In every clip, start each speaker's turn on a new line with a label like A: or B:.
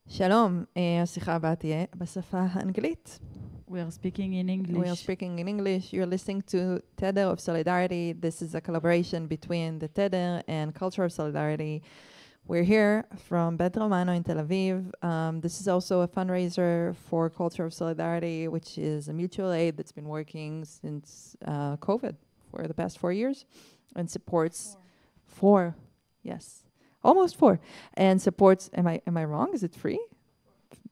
A: שלום, השיחה הבאה תהיה בשפה האנגלית.
B: We are speaking in English.
A: We are speaking in English. You're listening to Tether of Solidarity. This is a collaboration between the Tether and Culture of Solidarity. We're here from Bet Romano in Tel Aviv. This is also a fundraiser for Culture of Solidarity, which is a mutual aid that's been working since COVID for the past 4 years and supports four. Yes. Almost 4. And supports, am I wrong? Is it free?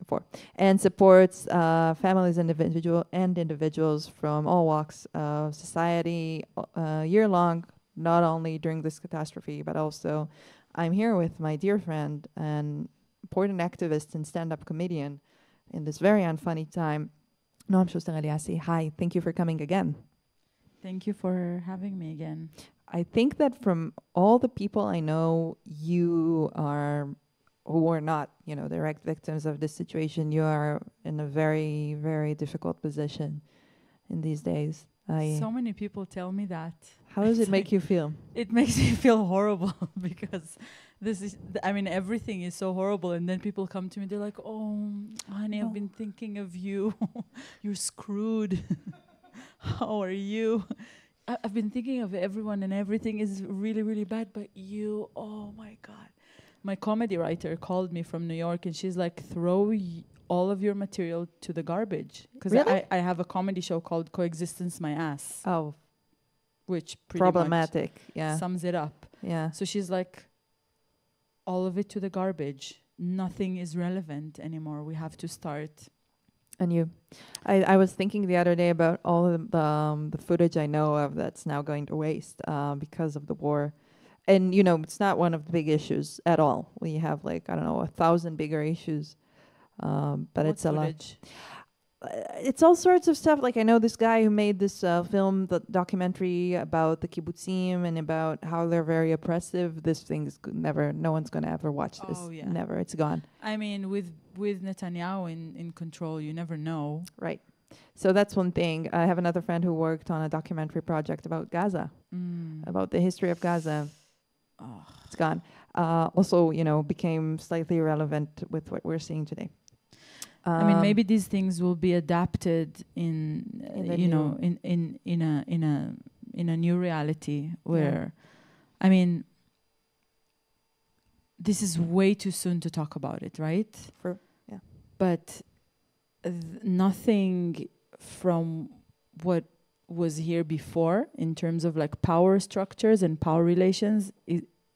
A: 4. And supports families and individuals from all walks of society year long, not only during this catastrophe, but also I'm here with my dear friend and important activist and stand-up comedian in this very unfunny time, Noam Schuster Alyasi. Hi, thank you for coming again.
B: Thank you for having me again.
A: I think that from all the people I know, you are, who are not, direct victims of this situation, you are in a very, very difficult position in these days.
B: So many people tell me that.
A: How does it make you feel?
B: It makes me feel horrible because everything is so horrible. And then people come to me, they're like, oh, honey, I've been thinking of you. You're screwed. How are you? I've been thinking of everyone and everything is really, really bad, but you, oh my God. My comedy writer called me from New York and she's like, throw all of your material to the garbage. Because
A: really?
B: I have a comedy show called Coexistence My Ass.
A: Oh.
B: Which pretty
A: problematic,
B: much sums it up.
A: Yeah.
B: So she's like, all of it to the garbage. Nothing is relevant anymore. We have to start.
A: And you, I was thinking the other day about all of the footage I know of that's now going to waste because of the war. And, it's not one of the big issues at all. We have 1,000 bigger issues. But it's a lot. It's all sorts of stuff. Like I know this guy who made this film, the documentary about the kibbutzim and about how they're very oppressive. This thing's no one's going to ever watch this.
B: Oh, yeah.
A: Never. It's gone.
B: I mean, with Netanyahu in control, you never know.
A: Right. So that's one thing. I have another friend who worked on a documentary project about Gaza, about the history of Gaza.
B: Oh.
A: It's gone. Also, became slightly irrelevant with what we're seeing today.
B: Maybe these things will be adapted in a new reality where, this is way too soon to talk about it, right? But nothing from what was here before in terms of power structures and power relations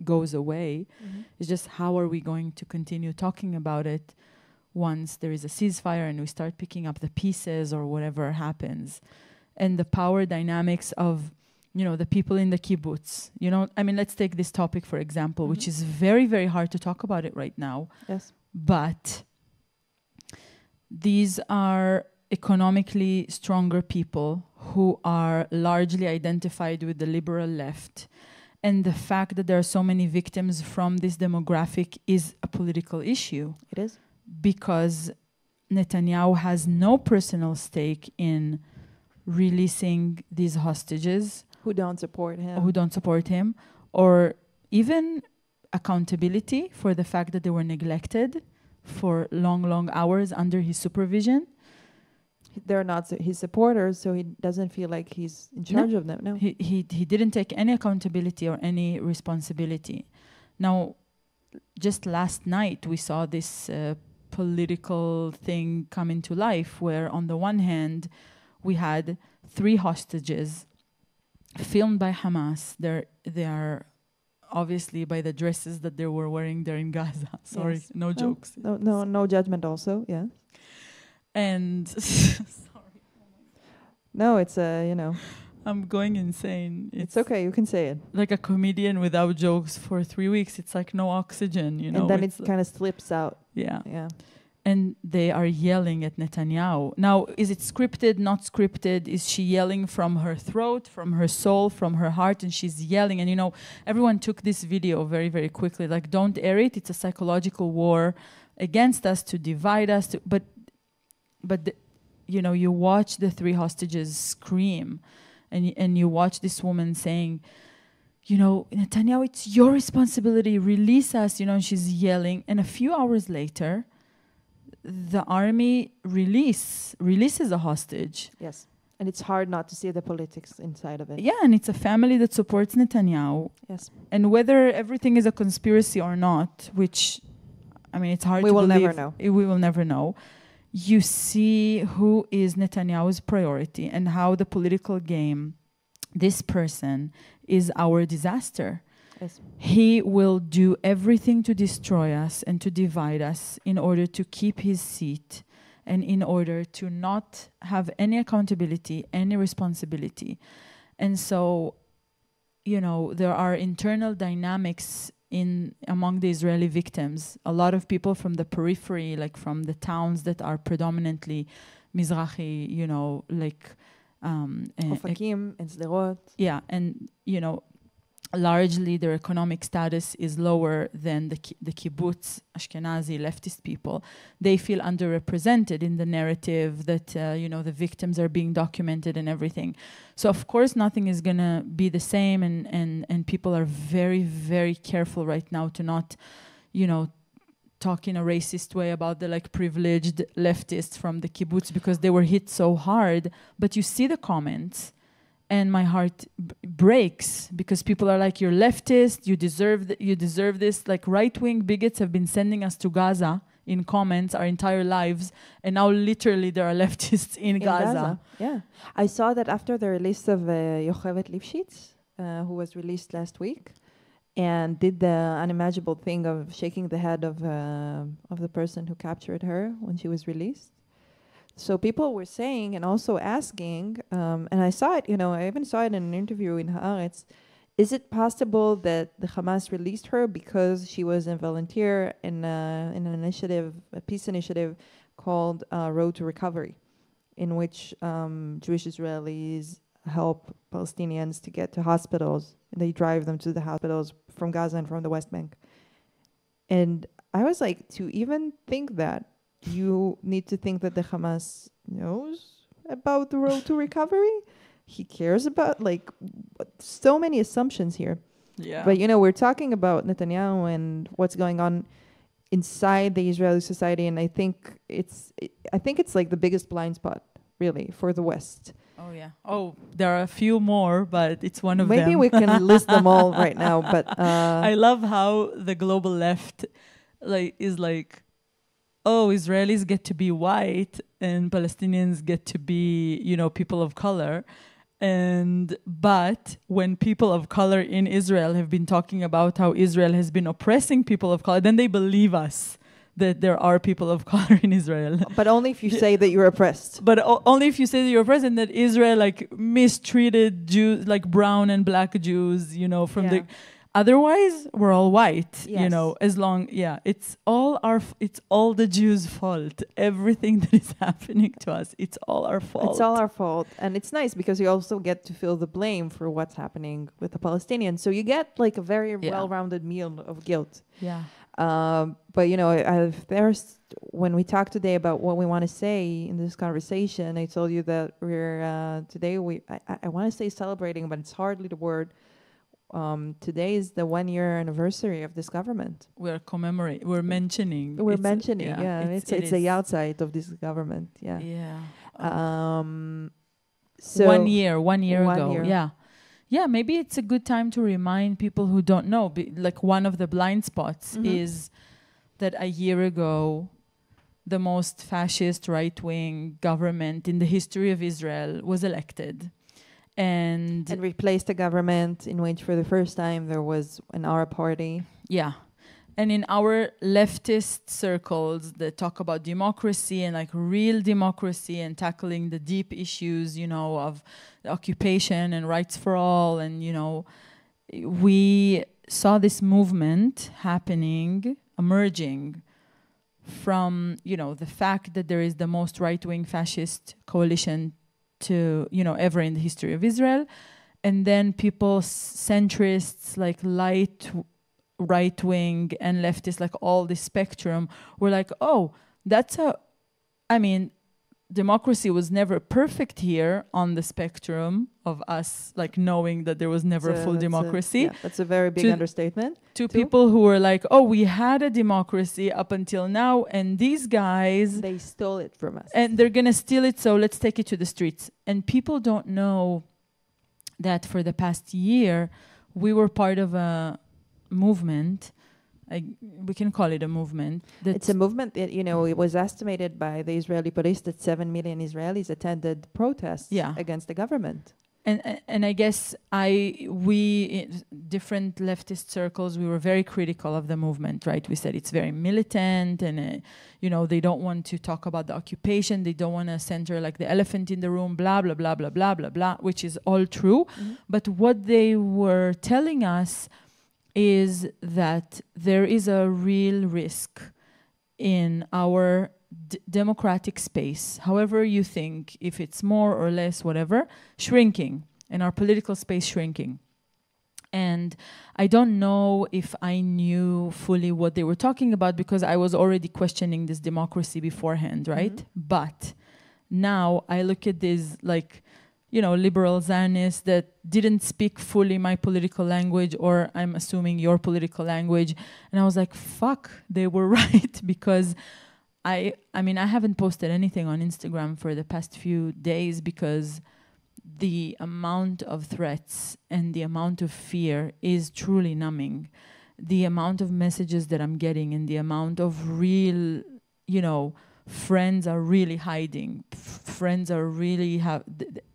B: goes away. Mm-hmm. It's just how are we going to continue talking about it once there is a ceasefire and we start picking up the pieces or whatever happens. And the power dynamics of, the people in the kibbutz. Let's take this topic, for example, which is very, very hard to talk about it right now.
A: Yes.
B: But these are economically stronger people who are largely identified with the liberal left. And the fact that there are so many victims from this demographic is a political issue.
A: It is.
B: Because Netanyahu has no personal stake in releasing these hostages.
A: Who don't support him.
B: Or even accountability for the fact that they were neglected for long, long hours under his supervision.
A: They're not his supporters, so he doesn't feel like he's in charge of them. No.
B: He didn't take any accountability or any responsibility. Now, just last night, we saw this political thing come into life where on the one hand, we had 3 hostages filmed by Hamas. They are obviously by the dresses that they were wearing there in Gaza. Sorry, yes. No jokes.
A: No judgment also, yeah.
B: And sorry.
A: No, it's
B: I'm going insane.
A: It's okay, you can say it.
B: Like a comedian without jokes for 3 weeks. It's like no oxygen,
A: And then it kind of slips out.
B: Yeah.
A: Yeah.
B: And they are yelling at Netanyahu. Now, is it scripted, not scripted? Is she yelling from her throat, from her soul, from her heart? And she's yelling. And, everyone took this video very, very quickly. Like, don't air it. It's a psychological war against us to divide us. But you watch the 3 hostages scream. And you watch this woman saying, Netanyahu, it's your responsibility. Release us, and she's yelling. And a few hours later, the army releases a hostage.
A: Yes. And it's hard not to see the politics inside of it.
B: Yeah, and it's a family that supports Netanyahu.
A: Yes.
B: And whether everything is a conspiracy or not, which, I mean, it's hard to believe.
A: We will never know.
B: We will never know. You see who is Netanyahu's priority and how the political game, this person is our disaster.
A: Yes.
B: He will do everything to destroy us and to divide us in order to keep his seat and in order to not have any accountability, any responsibility. And so, you know, there are internal dynamics among the Israeli victims. A lot of people from the periphery, like from the towns that are predominantly Mizrahi, you know, like
A: Ofakim and Sderot.
B: Yeah, and, you know, largely their economic status is lower than the kibbutz, Ashkenazi, leftist people. They feel underrepresented in the narrative that, you know, the victims are being documented and everything. So, of course, nothing is going to be the same, and people are very, very careful right now to not, you know, talk in a racist way about the, like, privileged leftists from the kibbutz because they were hit so hard. But you see the comments, and my heart breaks because people are like, you're leftist, you deserve this. Like, right-wing bigots have been sending us to Gaza in comments our entire lives, and now literally there are leftists in Gaza.
A: Yeah. I saw that after the release of Yocheved Lifshitz, who was released last week, and did the unimaginable thing of shaking the head of the person who captured her when she was released. So people were saying and also asking, and I saw it, you know, I even saw it in an interview in Haaretz, is it possible that the Hamas released her because she was a volunteer in an initiative, a peace initiative called Road to Recovery, in which Jewish Israelis help Palestinians to get to hospitals. They drive them to the hospitals from Gaza and from the West Bank. And I was like, to even think that, you need to think that the Hamas knows about the road to recovery. He cares about, like, so many assumptions here.
B: Yeah.
A: But, you know, we're talking about Netanyahu and what's going on inside the Israeli society, and I think it's like the biggest blind spot, really, for the West.
B: Oh, yeah. Oh, there are a few more, but it's one of them.
A: Maybe we can list them all right now, but...
B: I love how the global left is like, oh, Israelis get to be white and Palestinians get to be, you know, people of color. But when people of color in Israel have been talking about how Israel has been oppressing people of color, then they believe us that there are people of color in Israel.
A: But only if you say that you're oppressed.
B: But only if you say that you're oppressed and that Israel, like, mistreated Jews, like brown and black Jews, you know, from the... Otherwise, we're all white, you know, as long, it's all the Jews' fault. Everything that is happening to us, it's all our fault.
A: It's all our fault. And it's nice because you also get to feel the blame for what's happening with the Palestinians. So you get, like, a very well-rounded meal of guilt.
B: Yeah.
A: But, you know, when we talk today about what we want to say in this conversation, I told you that we're, today, I want to say celebrating, but it's hardly the word. Today is the 1-year anniversary of this government.
B: We're mentioning.
A: It's the outside of this government. Yeah.
B: Yeah.
A: So
B: 1 year ago. Yeah. Yeah, maybe it's a good time to remind people who don't know. Like, one of the blind spots is that a year ago, the most fascist right-wing government in the history of Israel was elected. And
A: replaced a government in which for the first time there was an Arab party.
B: Yeah. And in our leftist circles that talk about democracy and, like, real democracy and tackling the deep issues, you know, of the occupation and rights for all, and, you know, we saw this movement emerging from, you know, the fact that there is the most right-wing fascist coalition to, you know, ever in the history of Israel. And then people, centrists, like light right-wing and leftists, like all the spectrum, were like, oh, democracy was never perfect here on the spectrum of us, like knowing that there was never full democracy.
A: That's a very big understatement.
B: To people who were like, oh, we had a democracy up until now, and these guys...
A: They stole it from us.
B: And they're going to steal it, so let's take it to the streets. And people don't know that for the past year, we were part of a movement. We can call it a movement.
A: It's a movement that, it was estimated by the Israeli police that 7 million Israelis attended protests against the government.
B: And I guess we different leftist circles, we were very critical of the movement, right? We said it's very militant and, they don't want to talk about the occupation. They don't want to center like the elephant in the room, blah, blah, blah, blah, blah, blah, blah, which is all true. Mm-hmm. But what they were telling us is that there is a real risk in our democratic space, however you think, if it's more or less, whatever, shrinking, and our political space shrinking. And I don't know if I knew fully what they were talking about because I was already questioning this democracy beforehand, right? Mm-hmm. But now I look at this like, liberal Zionists that didn't speak fully my political language, or I'm assuming your political language. And I was like, fuck, they were right. Because I haven't posted anything on Instagram for the past few days because the amount of threats and the amount of fear is truly numbing. The amount of messages that I'm getting and the amount of real, friends are really hiding. Friends are really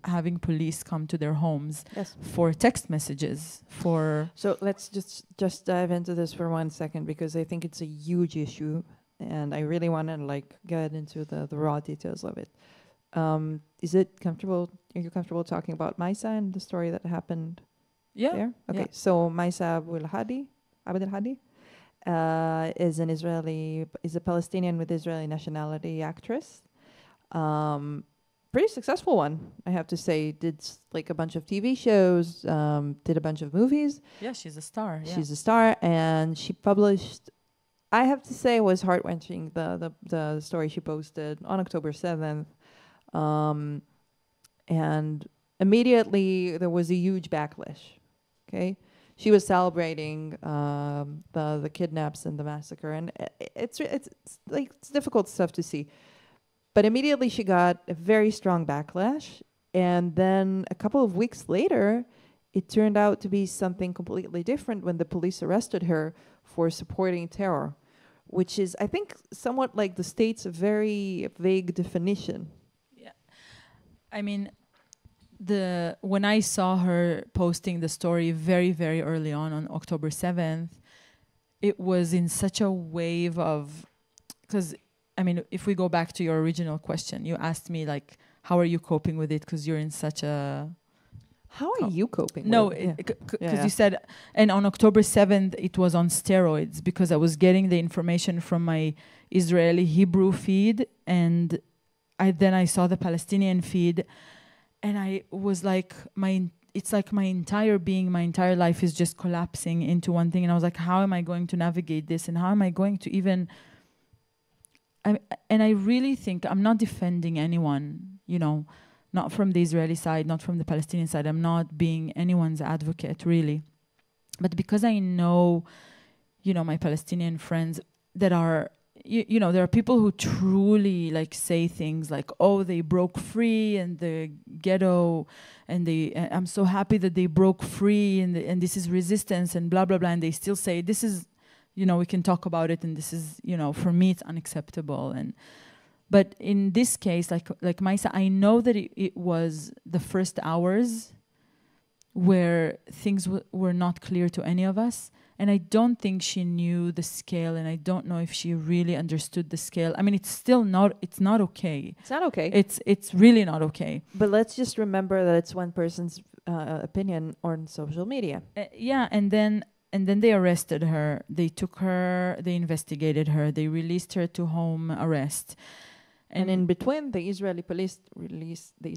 B: having police come to their homes for text messages. So
A: let's just dive into this for 1 second because I think it's a huge issue, and I really want to get into the raw details of it. Is it comfortable? Are you comfortable talking about Maisa and the story that happened?
B: Yeah.
A: There? Okay. Yeah. So Maisa Abdel Hadi. Is a Palestinian with Israeli nationality actress. Pretty successful one, I have to say. Did a bunch of TV shows, did a bunch of movies.
B: Yeah, she's a star. Yeah.
A: She's a star, and she published, I have to say, it was heart-wrenching, the story she posted on October 7th. And immediately there was a huge backlash, okay? She was celebrating the kidnaps and the massacre, and it's difficult stuff to see. But immediately she got a very strong backlash, and then a couple of weeks later, it turned out to be something completely different when the police arrested her for supporting terror, which is, I think, somewhat like the state's very vague definition.
B: Yeah, I mean, when I saw her posting the story very, very early on October 7th, it was in such a wave of, because, if we go back to your original question, you asked me, how are you coping with it? Because you're in such a...
A: How are you coping
B: with
A: it?
B: Because you said, and on October 7th, it was on steroids because I was getting the information from my Israeli Hebrew feed, and then I saw the Palestinian feed, and I was like, it's like my entire being, my entire life is just collapsing into one thing. And I was like, how am I going to navigate this? And how am I going to even... And I really think I'm not defending anyone, not from the Israeli side, not from the Palestinian side. I'm not being anyone's advocate, really. But because I know, my Palestinian friends that are... there are people who truly say things like, oh, they broke free and the ghetto, and I'm so happy that they broke free and this is resistance and blah, blah, blah. And they still say, this is, we can talk about it. And this is, for me, it's unacceptable. But in this case, like Maisa, I know that it was the first hours where things were not clear to any of us. And I don't think she knew the scale, and I don't know if she really understood the scale. It's still not, it's not okay.
A: It's not okay.
B: It's really not okay.
A: But let's just remember that it's one person's opinion on social media.
B: And then they arrested her. They took her, they investigated her, they released her to home arrest.
A: And in between, the Israeli police released the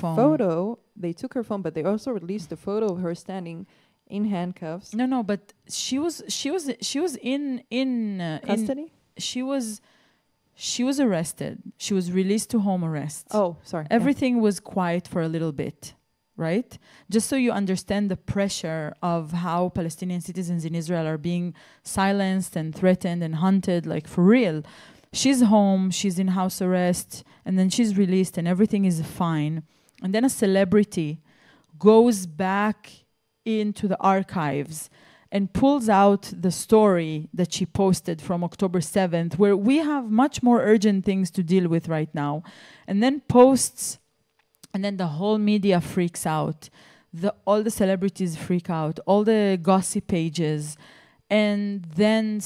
B: phone.
A: photo. They took her phone, but they also released the photo of her standing in handcuffs.
B: No, but she was in
A: custody.
B: She was she was arrested. She was released to home arrest.
A: Oh, sorry.
B: Everything was quiet for a little bit, right? Just so you understand the pressure of how Palestinian citizens in Israel are being silenced and threatened and hunted, like for real. She's home, she's in house arrest, and then she's released and everything is fine. And then a celebrity goes back into the archives and pulls out the story that she posted from October 7th, where we have much more urgent things to deal with right now, and then posts, and then the whole media freaks out. All the celebrities freak out, all the gossip pages, and then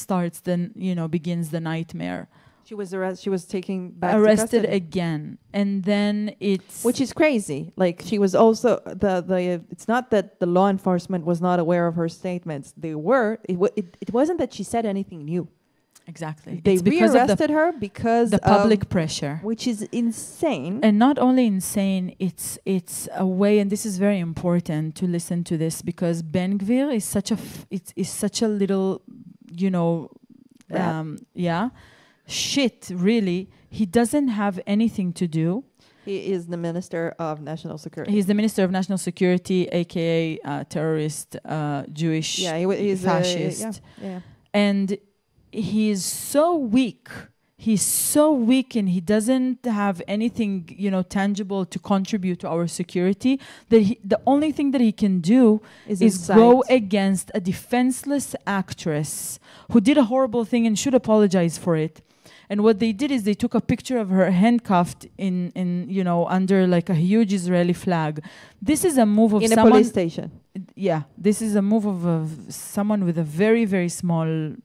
B: begins the nightmare.
A: She was arrested. She was taken back
B: Arrested
A: to custody.
B: again, and then
A: which is crazy. Like she was also the. It's not that the law enforcement was not aware of her statements. They were. It wasn't that she said anything new.
B: Exactly.
A: They
B: it's because
A: rearrested her because
B: the public pressure,
A: which is insane.
B: And not only insane, it's a way, and this is very important to listen to this, because Ben Gvir is such a little, shit, really. He doesn't have anything to do.
A: He is the Minister of National Security.
B: He's the Minister of National Security, a.k.a. Terrorist, Jewish
A: he's
B: fascist.
A: Yeah.
B: And he's so weak. He's so weak, and he doesn't have anything, tangible to contribute to our security, that the only thing that he can do is go against a defenseless actress who did a horrible thing and should apologize for it. And what they did is they took a picture of her handcuffed in under like a huge Israeli flag. This is a move of someone...
A: In a police station.
B: Yeah. This is a move of someone with a very, very small...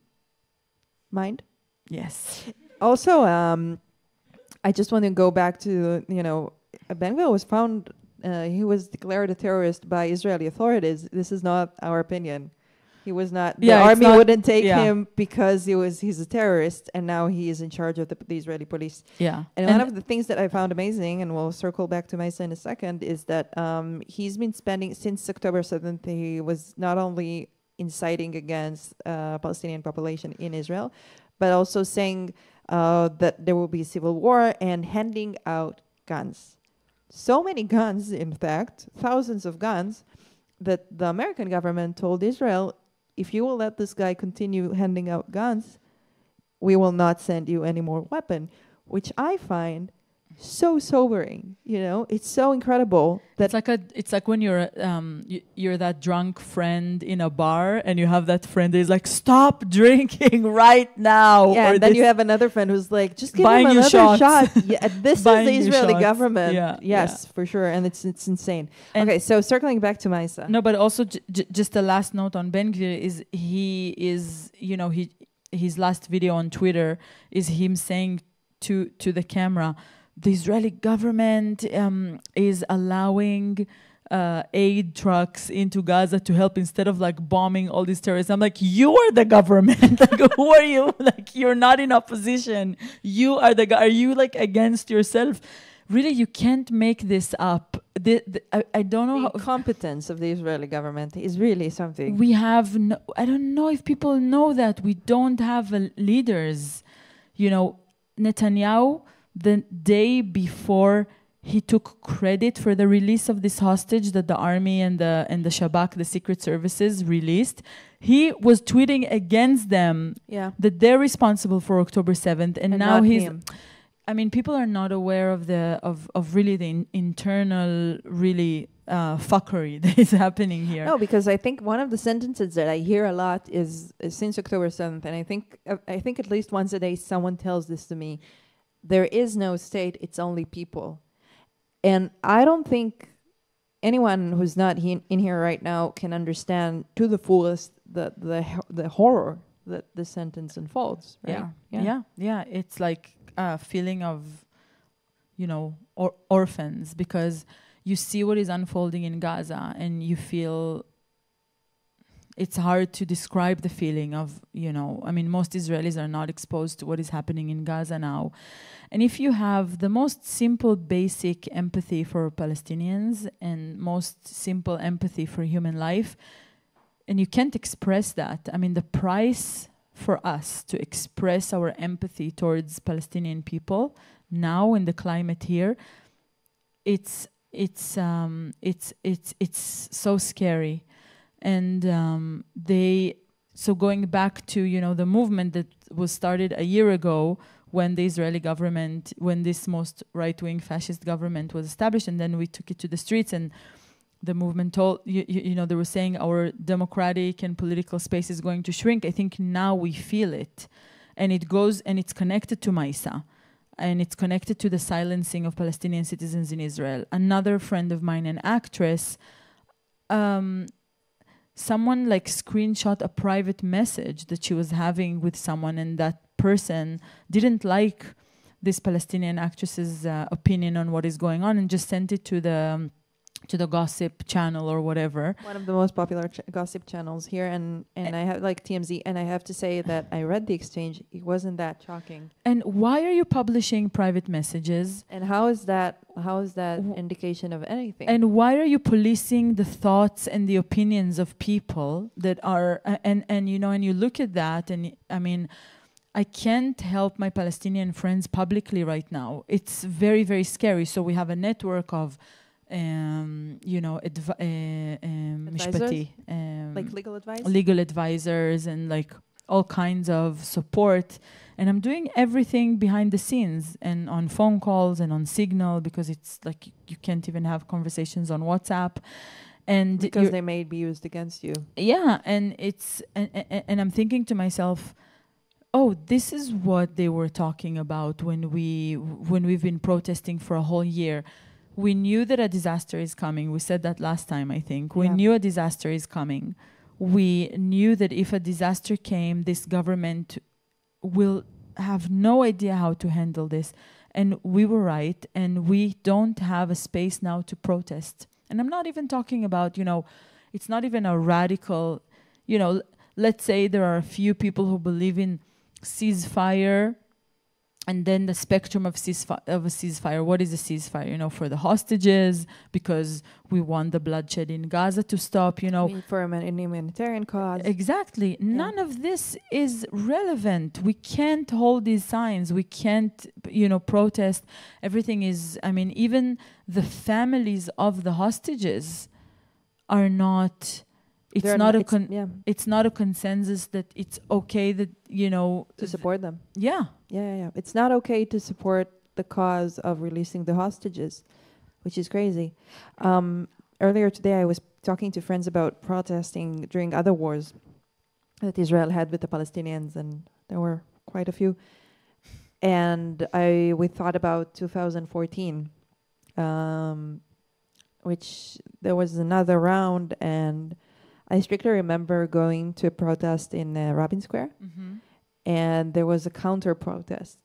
A: mind?
B: Yes.
A: Also, I just want to go back to, Ben-Gvir was found... he was declared a terrorist by Israeli authorities. This is not our opinion. He was not. The army wouldn't take him because he's a terrorist, and now he is in charge of the Israeli police.
B: Yeah.
A: And one of the things that I found amazing, and we'll circle back to Maisa in a second, is that he's been spending since October 7th. He was not only inciting against Palestinian population in Israel, but also saying that there will be civil war and handing out guns. So many guns, in fact, thousands of guns, that the American government told Israel, if you will let this guy continue handing out guns, we will not send you any more weapon, which I find so sobering. It's so incredible that
B: it's like when you're you're that drunk friend in a bar, and you have that friend that is like, stop drinking right now.
A: Yeah, and then you have another friend who's like, just give him another shot. Yeah, this is the Israeli government.
B: Yeah,
A: yes, for sure, and it's insane. And okay, so circling back to Maisa.
B: No, but also just a last note on Ben Gvir is his last video on Twitter is him saying to the camera, the Israeli government is allowing aid trucks into Gaza to help instead of like bombing all these terrorists. I'm like, you are the government. Like, who are you? Like, you're not in opposition. You are the guy. Are you like against yourself? Really, you can't make this up. I don't know.
A: The incompetence of the Israeli government is really something.
B: We have I don't know if people know that we don't have leaders. Netanyahu, the day before he took credit for the release of this hostage that the army and the Shabak, the secret services, released, he was tweeting against them that they're responsible for October 7th, and now he's him. I mean, people are not aware of really the internal really fuckery that is happening here.
A: No, because I think one of the sentences that I hear a lot is since October 7th, and I think at least once a day someone tells this to me: there is no state, it's only people. And I don't think anyone who's not in here right now can understand to the fullest the horror that this sentence unfolds. Right?
B: Yeah. It's like a feeling of, orphans, because you see what is unfolding in Gaza and you feel it's hard to describe the feeling of, most Israelis are not exposed to what is happening in Gaza now. And if you have the most simple, basic empathy for Palestinians and most simple empathy for human life, and you can't express that, the price for us to express our empathy towards Palestinian people now in the climate here, it's so scary. And so going back to, you know, the movement that was started a year ago when the Israeli government, when this most right-wing fascist government was established, and then we took it to the streets, and the movement told, you know, they were saying our democratic and political space is going to shrink. I think now we feel it. And it goes, and it's connected to Maisa. And it's connected to the silencing of Palestinian citizens in Israel. Another friend of mine, an actress, someone like screenshot a private message that she was having with someone, and that person didn't like this Palestinian actress's opinion on what is going on, and just sent it to the gossip channel or whatever.
A: One of the most popular gossip channels here, and I have like TMZ, and I have to say that I read the exchange. It wasn't that shocking.
B: And why are you publishing private messages?
A: And how is that indication of anything?
B: And why are you policing the thoughts and the opinions of people that are and you know, and you look at that, and I mean, I can't help my Palestinian friends publicly right now. It's very, very scary. So we have a network of you know,
A: Advisors? Like legal advice?
B: Legal advisors and like all kinds of support. And I'm doing everything behind the scenes and on phone calls and on Signal, because it's like you can't even have conversations on WhatsApp. And
A: because they may be used against you.
B: Yeah, and it's and I'm thinking to myself, oh, this is what they were talking about when we've been protesting for a whole year. We knew that a disaster is coming. We said that last time, I think. We knew a disaster is coming. We knew that if a disaster came, this government will have no idea how to handle this. And we were right. And we don't have a space now to protest. And I'm not even talking about, you know, it's not even a radical, you know, let's say there are a few people who believe in ceasefire, and then the spectrum of a ceasefire. What is a ceasefire? You know, for the hostages, because we want the bloodshed in Gaza to stop, you know.
A: For a humanitarian cause.
B: Exactly. Yeah. None of this is relevant. We can't hold these signs. We can't, you know, protest. Everything is, I mean, even the families of the hostages are not... It's not a consensus that it's okay that, you know...
A: To support them.
B: Yeah.
A: Yeah. It's not okay to support the cause of releasing the hostages, which is crazy. Earlier today, I was talking to friends about protesting during other wars that Israel had with the Palestinians, and there were quite a few. And we thought about 2014, which there was another round, and I strictly remember going to a protest in Rabin Square, and there was a counter-protest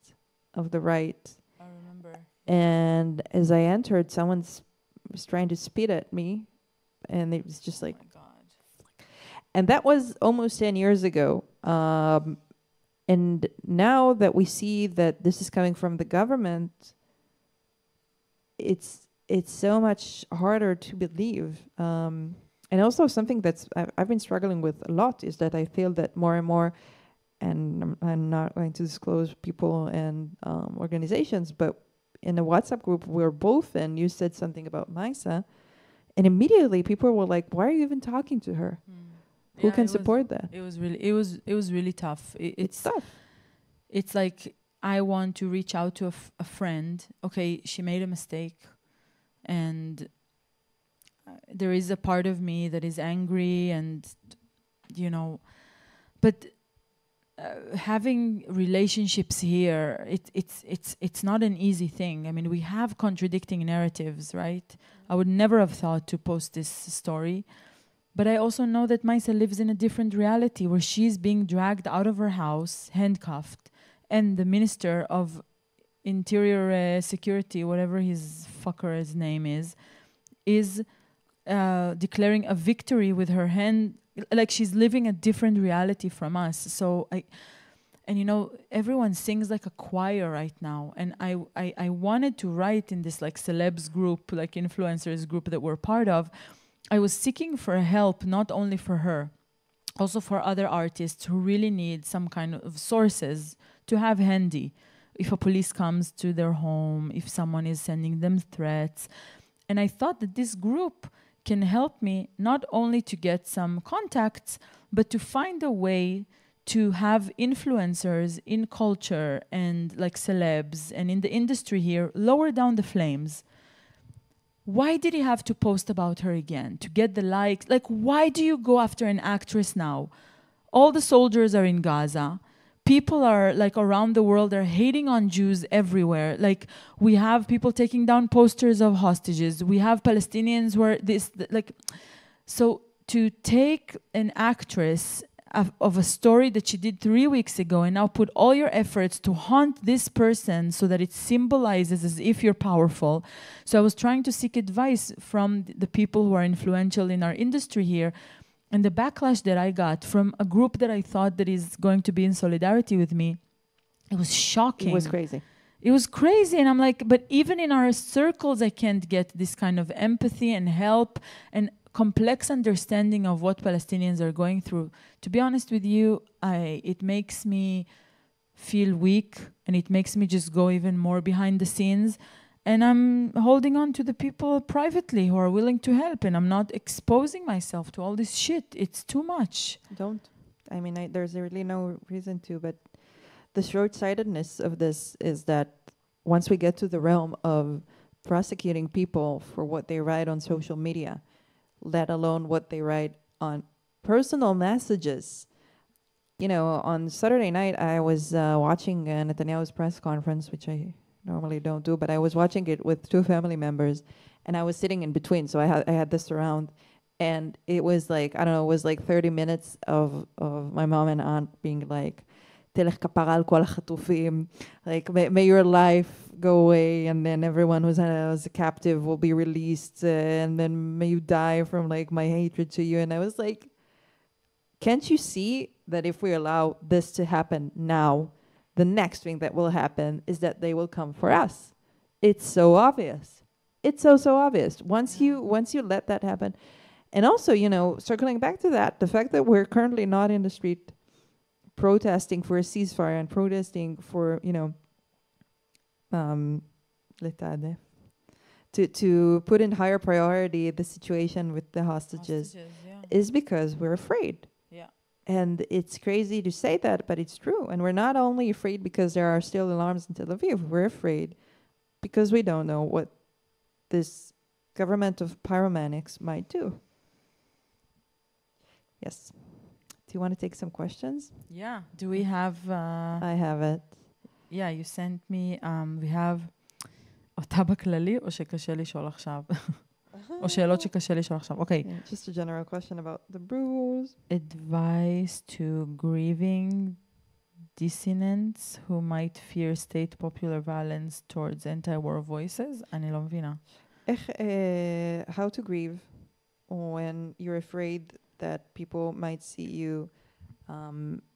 A: of the right.
B: I remember.
A: And as I entered, someone was trying to spit at me, and it was just like... Oh my God. And that was almost 10 years ago. And now that we see that this is coming from the government, it's so much harder to believe. And also something that's I've been struggling with a lot is that I feel that more and more, and I'm not going to disclose people and organizations, but in a WhatsApp group we're both in, you said something about Maisa, and immediately people were like, why are you even talking to her? Who can support that?
B: It was really tough.
A: It's tough.
B: It's like I want to reach out to a friend. Okay, she made a mistake, and there is a part of me that is angry, and you know, but having relationships here, it's not an easy thing. I mean, we have contradicting narratives, right? I would never have thought to post this story, but I also know that Maisa lives in a different reality where she's being dragged out of her house, handcuffed, and the Minister of Interior Security, whatever his name is declaring a victory with her hand, like she's living a different reality from us. So and you know, everyone sings like a choir right now, and I wanted to write in this like celebs group, like influencers group that we're part of. I was seeking for help, not only for her, also for other artists who really need some kind of sources to have handy. If a police comes to their home, if someone is sending them threats. And I thought that this group can help me not only to get some contacts, but to find a way to have influencers in culture and like celebs and in the industry here lower down the flames. Why did he have to post about her again? To get the likes? Like, why do you go after an actress now? All the soldiers are in Gaza. People are like around the world are hating on Jews everywhere. Like, we have people taking down posters of hostages. We have Palestinians where so to take an actress of a story that she did 3 weeks ago and now put all your efforts to haunt this person so that it symbolizes as if you're powerful. So I was trying to seek advice from the people who are influential in our industry here. And the backlash that I got from a group that I thought that is going to be in solidarity with me, it was shocking.
A: It was crazy.
B: It was crazy. And I'm like, but even in our circles, I can't get this kind of empathy and help and complex understanding of what Palestinians are going through. To be honest with you, it makes me feel weak, and it makes me just go even more behind the scenes. And I'm holding on to the people privately who are willing to help, and I'm not exposing myself to all this shit. It's too much.
A: Don't. I mean, there's really no reason to, but the short-sightedness of this is that once we get to the realm of prosecuting people for what they write on social media, let alone what they write on personal messages. You know, on Saturday night, I was watching Netanyahu's press conference, which I normally don't do, but I was watching it with 2 family members, and I was sitting in between, so I had this around, and it was like, I don't know, it was like 30 minutes of my mom and aunt being like, Telech kapara al kol hachatufim, like, may your life go away, and then everyone who's a captive will be released, and then may you die from like my hatred to you. And I was like, can't you see that if we allow this to happen now, the next thing that will happen is that they will come for us? It's so obvious. It's so obvious. Once you let that happen. And also, you know, circling back to that, the fact that we're currently not in the street protesting for a ceasefire and protesting for, you know, to put in higher priority the situation with the hostages is because we're afraid.
B: Yeah.
A: And it's crazy to say that, but it's true. And we're not only afraid because there are still alarms in Tel Aviv, we're afraid because we don't know what this government of pyromanics might do. Yes. Do you want to take some questions?
B: Yeah. Do we have...
A: I have it.
B: Yeah, you sent me... we have... אותה בכללי או שקשה לשאול עכשיו? או שאלות שקשה לשאול עכשיו. Okay.
A: Yeah, just a general question about the bruise.
B: Advice to grieving dissidents who might fear state popular violence towards anti-war voices. אני לא מבינה.
A: How to grieve when you're afraid that people might see you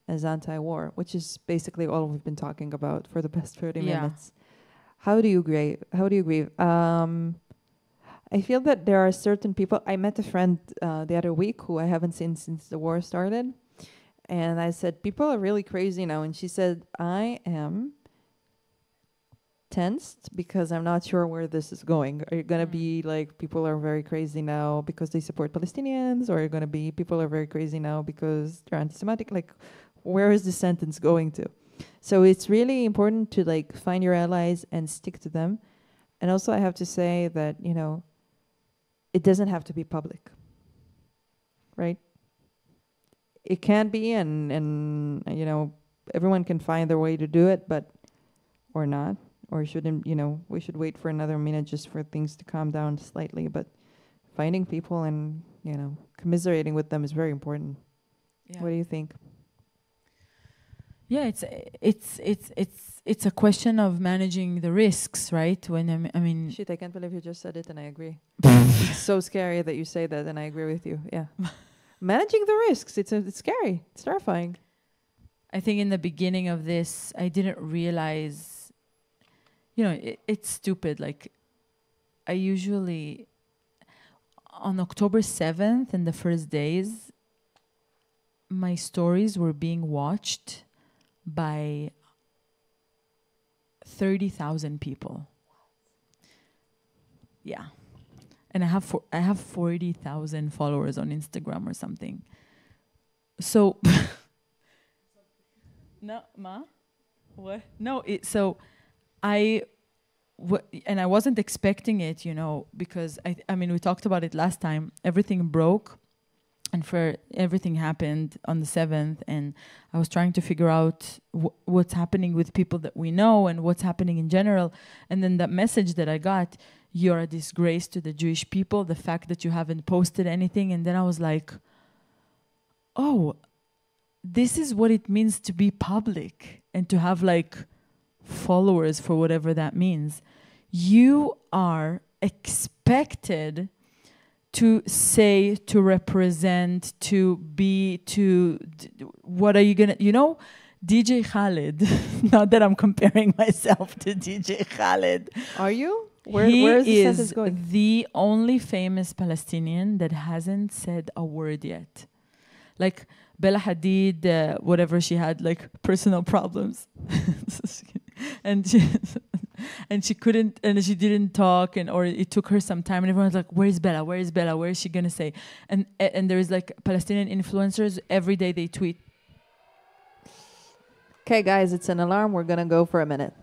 A: as anti-war, which is basically all we've been talking about for the past 30 minutes. How do you grieve? I feel that there are certain people. I met a friend the other week who I haven't seen since the war started. And I said, people are really crazy now. And she said, I am tensed because I'm not sure where this is going. Are you going to be like, people are very crazy now because they support Palestinians? Or are you going to be, people are very crazy now because they're anti-Semitic? Like, where is the sentence going to? So it's really important to like find your allies and stick to them. And also I have to say that, you know, it doesn't have to be public, right? It can be, and you know, everyone can find their way to do it, but, or not. Or shouldn't, you know, we should wait for another minute just for things to calm down slightly. But finding people and, you know, commiserating with them is very important. Yeah. What do you think?
B: Yeah, it's a question of managing the risks, right? When I mean,
A: shit, I can't believe you just said it, and I agree. It's so scary that you say that, and I agree with you. Yeah, managing the risks. It's scary. It's terrifying.
B: I think in the beginning of this, I didn't realize. You know, it's stupid. Like, I usually on October 7th and the first days, my stories were being watched by 30,000 people. Yeah. And I have 40,000 followers on Instagram or something. So no, ma? What? No, so and I wasn't expecting it, you know, because I mean, we talked about it last time. Everything broke, and everything happened on the 7th, and I was trying to figure out what's happening with people that we know and what's happening in general. And then that message that I got, you're a disgrace to the Jewish people, the fact that you haven't posted anything. And then I was like, oh, this is what it means to be public and to have like followers, for whatever that means. You are expected to say, to represent, to be, what are you gonna, you know, DJ Khaled, not that I'm comparing myself to DJ Khaled.
A: Are you? Where is the sentence going?
B: The only famous Palestinian that hasn't said a word yet. Like Bella Hadid, whatever she had, like personal problems. and she couldn't, and she didn't talk, or it took her some time, and everyone was like, where's Bella, where is Bella, where is she gonna say? And there's like Palestinian influencers, every day they tweet.
A: Okay guys, it's an alarm, we're gonna go for a minute.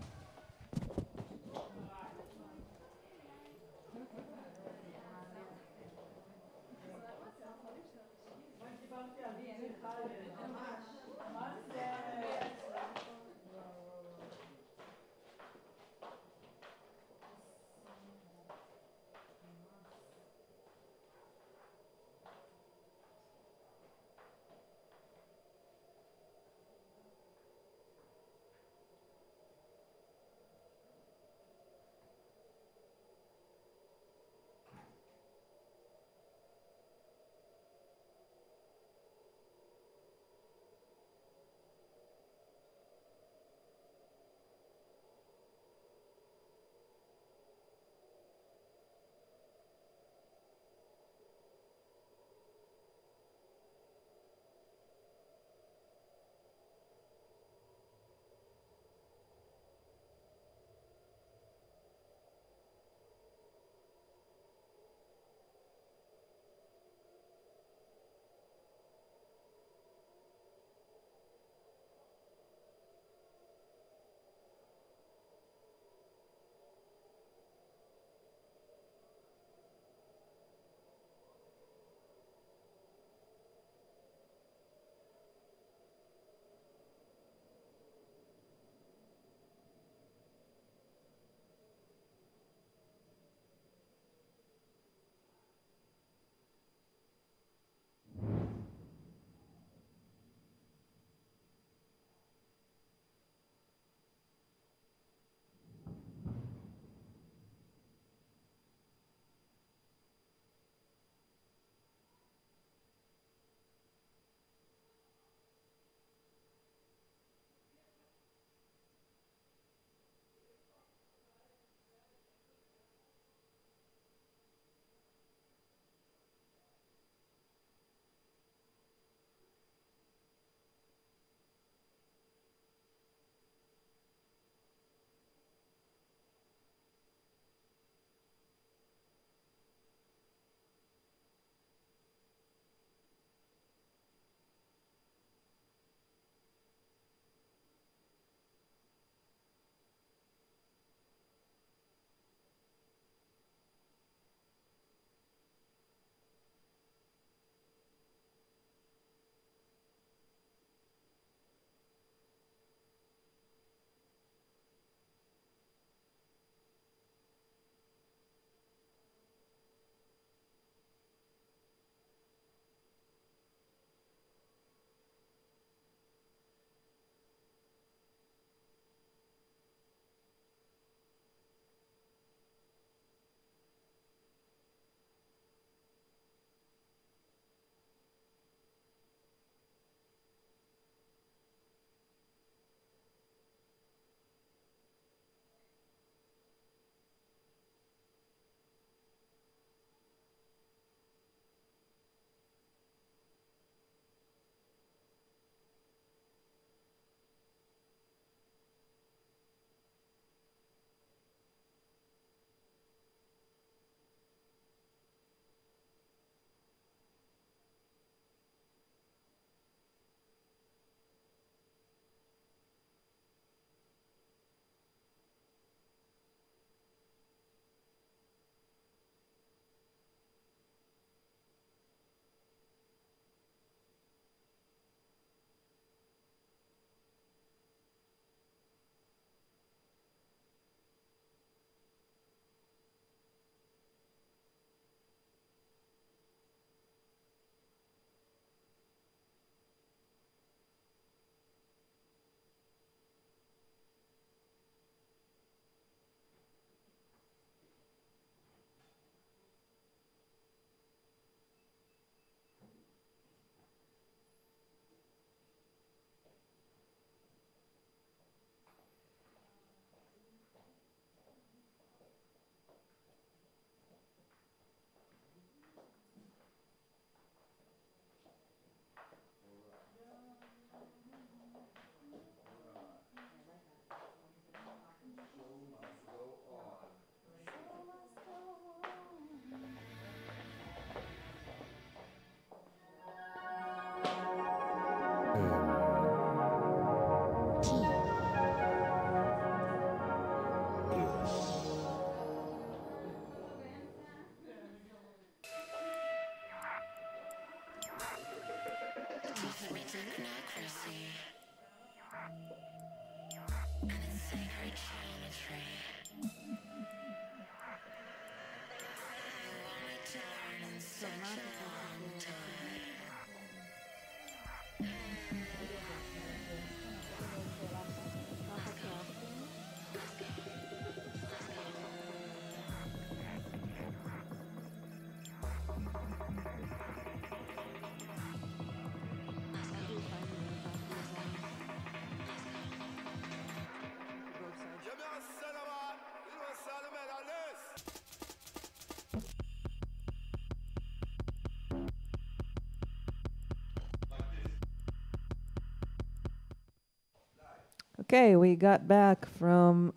A: Okay, we got back from,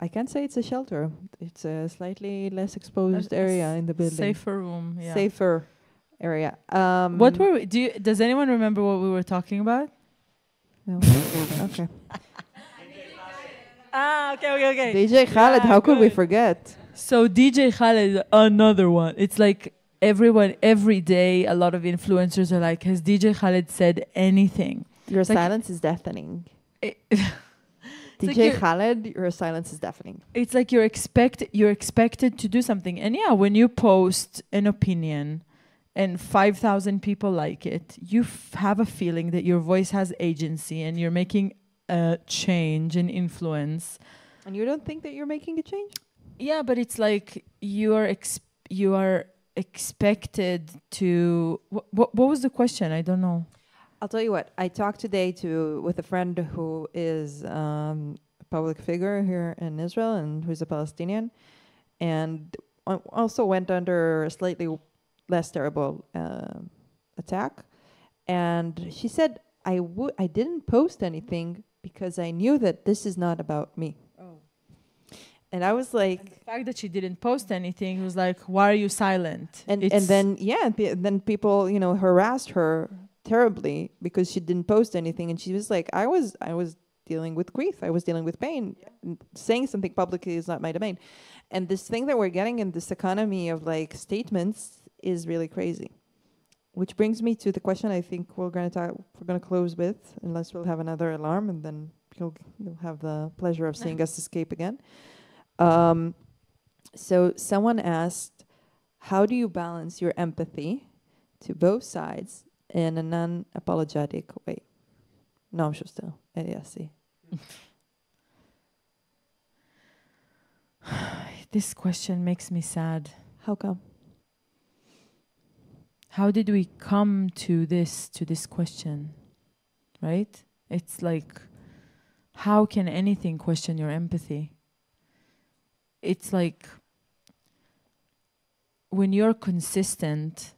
A: I can't say it's a shelter. It's a slightly less exposed area in the building.
B: Safer room, yeah.
A: Safer area.
B: What were we, does anyone remember what we were talking about?
A: No. Okay.
B: Okay.
A: DJ Khaled, how could we forget?
B: So DJ Khaled, another one. It's like everyone, every day, a lot of influencers are like, has DJ Khaled said anything?
A: Your
B: Like,
A: silence is deafening.
B: Like
A: DJ Khaled, your silence is deafening.
B: It's like you're expected to do something. And yeah, when you post an opinion and 5,000 people like it, you have a feeling that your voice has agency and you're making a change and influence.
A: And you don't think that you're making a change?
B: Yeah, but it's like you are expected to. What was the question? I don't know.
A: I'll tell you what. I talked today with a friend who is a public figure here in Israel and who's a Palestinian, and also went under a slightly less terrible attack. And she said, I didn't post anything because I knew that this is not about me.
B: Oh.
A: And I was like...
B: And the fact that she didn't post anything was like, why are you silent?
A: And then people, harassed her terribly because she didn't post anything. And she was like, I was dealing with grief. I was dealing with pain. Yeah. Saying something publicly is not my domain. And this thing that we're getting in this economy of like statements is really crazy. Which brings me to the question I think we're going to close with, unless we'll have another alarm, and then you'll have the pleasure of seeing us escape again. So someone asked, how do you balance your empathy to both sides in a non-apologetic way? Na'am Shuster, Alyasi.
B: This question makes me sad.
A: How come?
B: How did we come to this question, right? It's like, how can anything question your empathy? It's like, when you're consistent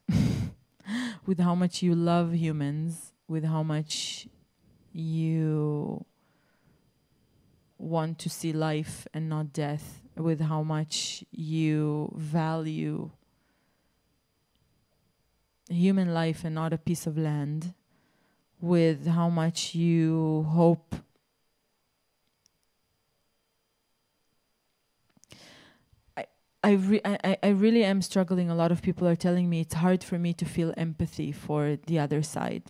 B: with how much you love humans, with how much you want to see life and not death, with how much you value human life and not a piece of land, with how much you hope I really am struggling. A lot of people are telling me it's hard for me to feel empathy for the other side,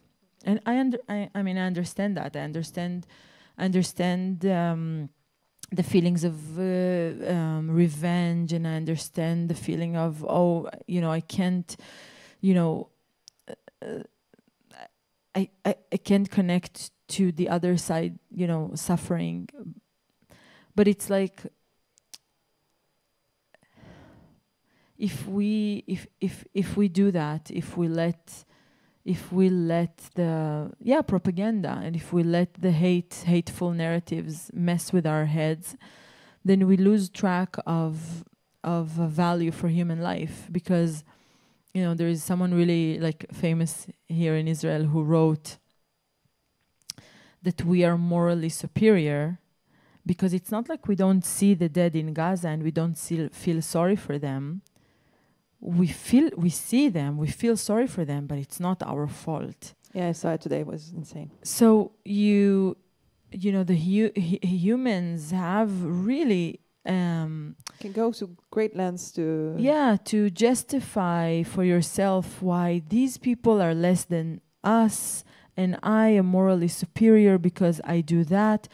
B: and I understand that. I understand the feelings of revenge, and I understand the feeling of I can't. I can't connect to the other side, suffering. But it's like, if we do that, if we let the propaganda, and if we let the hateful narratives mess with our heads, then we lose track of value for human life. Because there is someone really famous here in Israel who wrote that we are morally superior, because it's not like we don't see the dead in Gaza and we don't feel sorry for them. We see them, we feel sorry for them, but it's not our fault.
A: Yeah, I saw it today. It was insane.
B: So humans have really
A: can go to great lengths to
B: justify for yourself why these people are less than us and I am morally superior because I do that.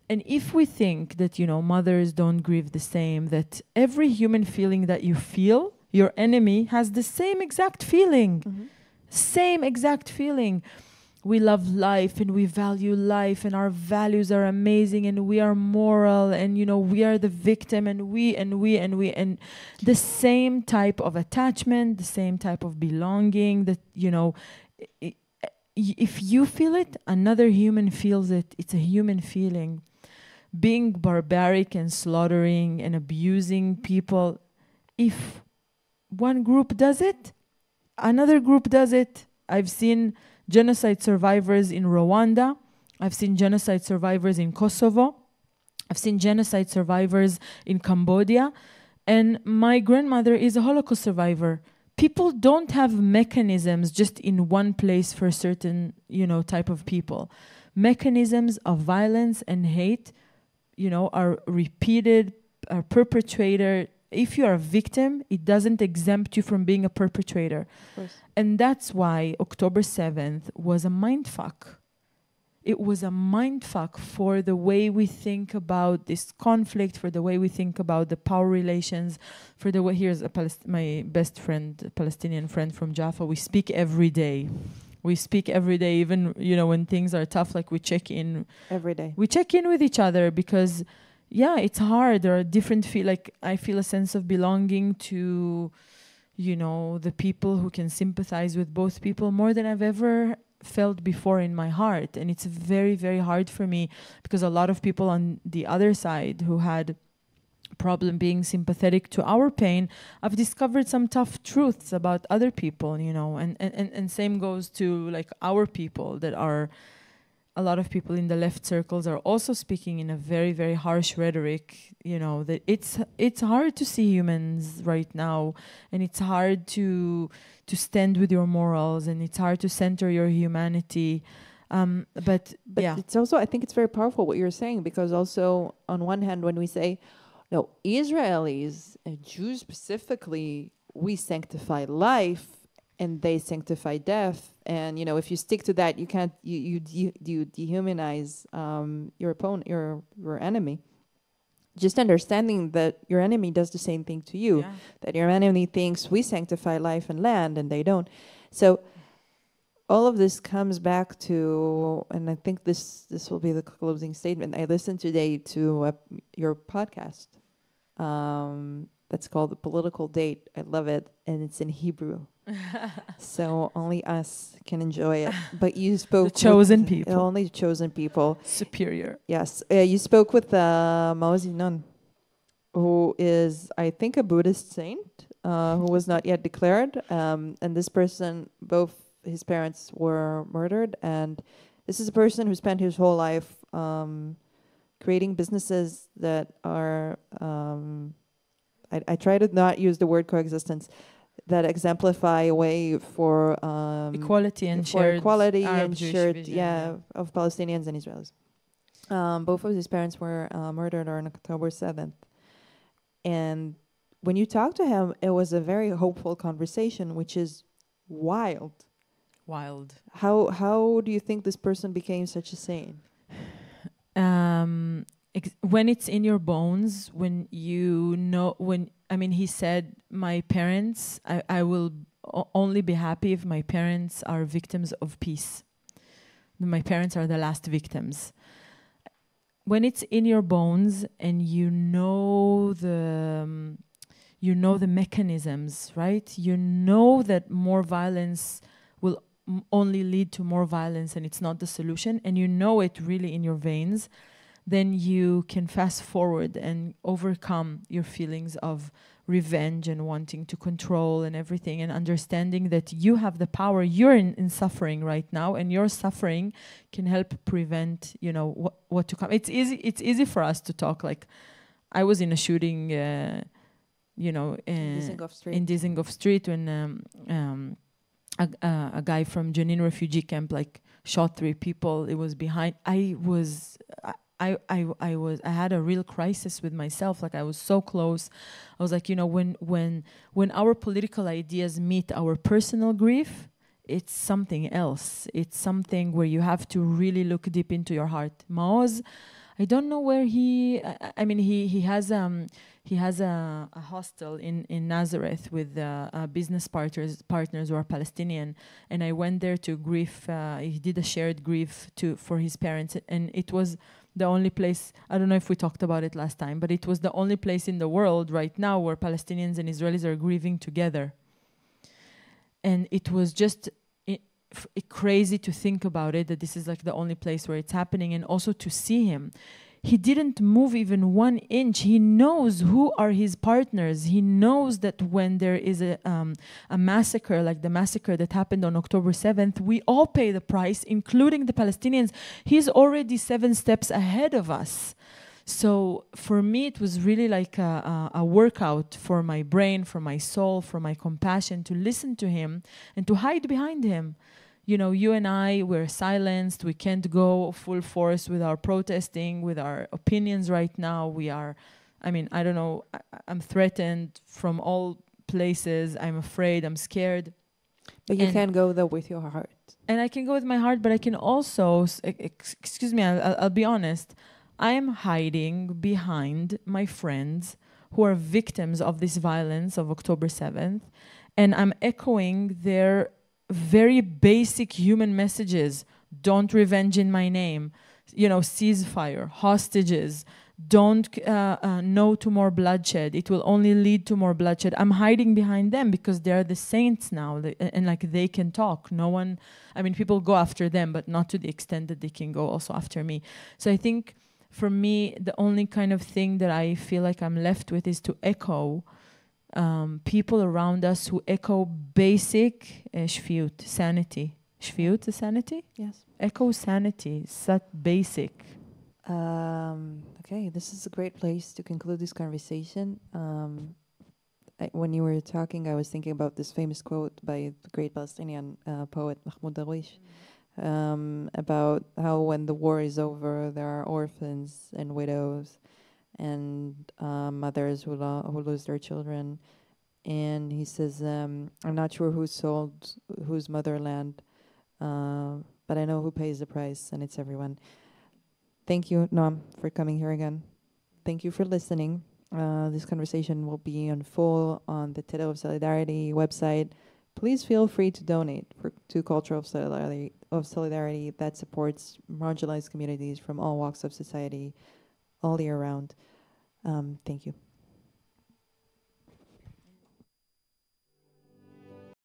B: And if we think that mothers don't grieve the same, that every human feeling that you feel, your enemy has the same exact feeling.
A: Mm-hmm.
B: Same exact feeling. We love life and we value life and our values are amazing and we are moral and we are the victim and the same type of attachment, the same type of belonging that if you feel it, another human feels it. It's a human feeling. Being barbaric and slaughtering and abusing people, if one group does it, another group does it. I've seen genocide survivors in Rwanda I've seen genocide survivors in Kosovo. I've seen genocide survivors in Cambodia. And my grandmother is a Holocaust survivor. People don't have mechanisms just in one place for certain, type of people. Mechanisms of violence and hate, are repeated, are perpetrated. If you are a victim, it doesn't exempt you from being a perpetrator.
A: Of course.
B: And that's why October 7th was a mindfuck. It was a mindfuck for the way we think about this conflict, for the way we think about the power relations, for the way, here's my best friend, a Palestinian friend from Jaffa. We speak every day. We speak every day, even, when things are tough, like we check in.
A: Every day.
B: We check in with each other because, it's hard. There are different I feel a sense of belonging to, the people who can sympathize with both people more than I've ever felt before in my heart. And it's very, very hard for me because a lot of people on the other side who had problem being sympathetic to our pain, I've discovered some tough truths about other people, and same goes to like our people that are, a lot of people in the left circles are also speaking in a very, very harsh rhetoric, that it's hard to see humans right now, and it's hard to stand with your morals, and it's hard to center your humanity. But
A: it's also, I think it's very powerful what you're saying, because also on one hand, when we say, no, Israelis and Jews specifically, we sanctify life and they sanctify death. And, if you stick to that, you can't, you dehumanize your opponent, your enemy. Just understanding that your enemy does the same thing to you, that your enemy thinks we sanctify life and land and they don't. So all of this comes back to, and I think this will be the closing statement. I listened today to your podcast. That's called The Political Date. I love it. And it's in Hebrew. So only us can enjoy it. But you spoke
B: the chosen people.
A: Only chosen people.
B: Superior.
A: Yes. You spoke with Mao Zedong, who is, I think, a Buddhist saint who was not yet declared. And this person, both his parents were murdered. And this is a person who spent his whole life creating businesses that are, I try to not use the word coexistence, that exemplify a way for
B: equality and shared
A: equality
B: Arab
A: and
B: Jewish
A: shared
B: vision,
A: of Palestinians and Israelis. Both of his parents were murdered on October 7th. And when you talk to him, it was a very hopeful conversation, which is wild.
B: Wild.
A: How do you think this person became such a saint?
B: When it's in your bones, he said, my parents, I will only be happy if my parents are victims of peace. My parents are the last victims. When it's in your bones and you know the mechanisms, right? You know that more violence will only lead to more violence and it's not the solution, and you know it really in your veins, then you can fast forward and overcome your feelings of revenge and wanting to control and everything, and understanding that you have the power. You're in suffering right now, and your suffering can help prevent, what to come. It's easy for us to talk. Like, I was in a shooting, in Dizengoff Street when a guy from Jenin refugee camp shot 3 people. It was behind. I had a real crisis with myself. Like, I was so close. I was like, when our political ideas meet our personal grief, it's something else. It's something where you have to really look deep into your heart. Maoz, I don't know where he has a hostel in Nazareth with business partners who are Palestinian, and I went there to grieve. He did a shared grief for his parents, and it was the only place, I don't know if we talked about it last time, but it was the only place in the world right now where Palestinians and Israelis are grieving together. And it was just crazy to think about it, that this is the only place where it's happening, and also to see him. he didn't move even 1 inch. He knows who are his partners. He knows that when there is a massacre, like the massacre that happened on October 7th, we all pay the price, including the Palestinians. He's already 7 steps ahead of us. So for me, it was really like a workout for my brain, for my soul, for my compassion, to listen to him and to hide behind him. You know, you and I, we're silenced. We can't go full force with our protesting, with our opinions right now. We are, I mean, I don't know, I'm threatened from all places. I'm afraid, I'm scared.
A: But you can go, though, with your heart.
B: And I can go with my heart, but I can also, excuse me, I'll be honest. I am hiding behind my friends who are victims of this violence of October 7th. And I'm echoing their very basic human messages. Don't revenge in my name. You know, ceasefire, hostages. Don't no to more bloodshed. It will only lead to more bloodshed. I'm hiding behind them because they're the saints now, and like they can talk. No one, I mean, people go after them, but not to the extent that they can go also after me. So I think for me, the only kind of thing that I feel like I'm left with is to echo people around us who echo basic shfiut, sanity. Shfiut is sanity?
A: Yes.
B: Echo sanity, that basic.
A: Okay, this is a great place to conclude this conversation. When you were talking, I was thinking about this famous quote by the great Palestinian poet Mahmoud Darwish, about how when the war is over, there are orphans and widows and mothers who lose their children. And he says, I'm not sure who sold whose motherland, but I know who pays the price, and it's everyone. Thank you, Noam, for coming here again. Thank you for listening. This conversation will be on full on the Tether of Solidarity website. Please feel free to donate to Culture of Solidarity that supports marginalized communities from all walks of society all year round. Thank you.